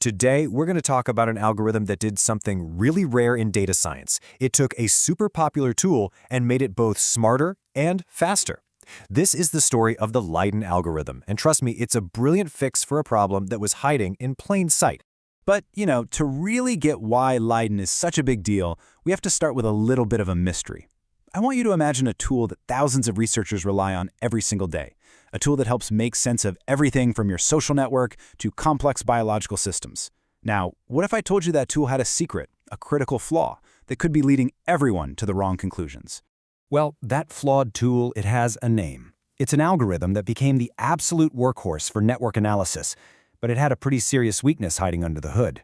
Today, we're going to talk about an algorithm that did something really rare in data science. It took a super popular tool and made it both smarter and faster. This is the story of the Leiden algorithm, and trust me, it's a brilliant fix for a problem that was hiding in plain sight. But, to really get why Leiden is such a big deal, we have to start with a little bit of a mystery. I want you to imagine a tool that thousands of researchers rely on every single day. A tool that helps make sense of everything from your social network to complex biological systems. Now, what if I told you that tool had a secret, a critical flaw, that could be leading everyone to the wrong conclusions? Well, that flawed tool, it has a name. It's an algorithm that became the absolute workhorse for network analysis, but it had a pretty serious weakness hiding under the hood.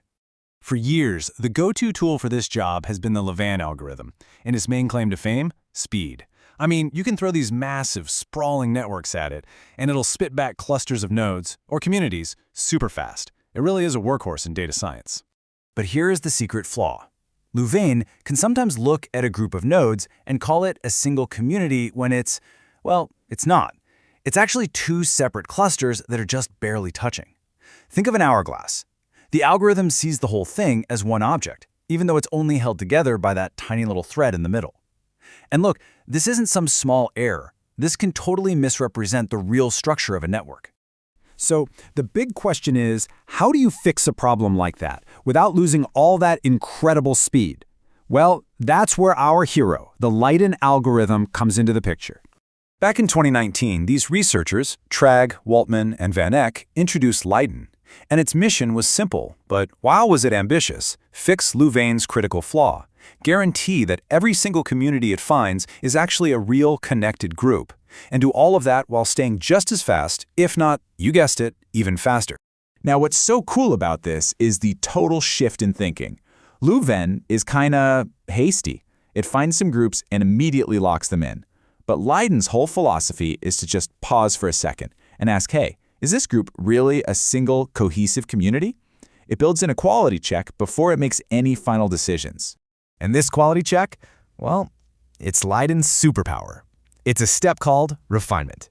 For years, the go-to tool for this job has been the Louvain algorithm, and its main claim to fame? Speed. I mean, you can throw these massive, sprawling networks at it, and it'll spit back clusters of nodes, or communities, super fast. It really is a workhorse in data science. But here is the secret flaw. Louvain can sometimes look at a group of nodes and call it a single community when it's not. It's actually two separate clusters that are just barely touching. Think of an hourglass. The algorithm sees the whole thing as one object, even though it's only held together by that tiny little thread in the middle. And look, this isn't some small error. This can totally misrepresent the real structure of a network. So the big question is, how do you fix a problem like that without losing all that incredible speed? Well, that's where our hero, the Leiden algorithm, comes into the picture. Back in 2019, these researchers, Trag, Waltman, and Van Eck, introduced Leiden. And its mission was simple, but wow was it ambitious: fix Louvain's critical flaw. Guarantee that every single community it finds is actually a real connected group. And do all of that while staying just as fast, if not, you guessed it, even faster. Now what's so cool about this is the total shift in thinking. Louvain is kinda hasty. It finds some groups and immediately locks them in. But Leiden's whole philosophy is to just pause for a second and ask, hey, is this group really a single, cohesive community? It builds in a quality check before it makes any final decisions. And this quality check, well, it's Leiden's superpower. It's a step called refinement.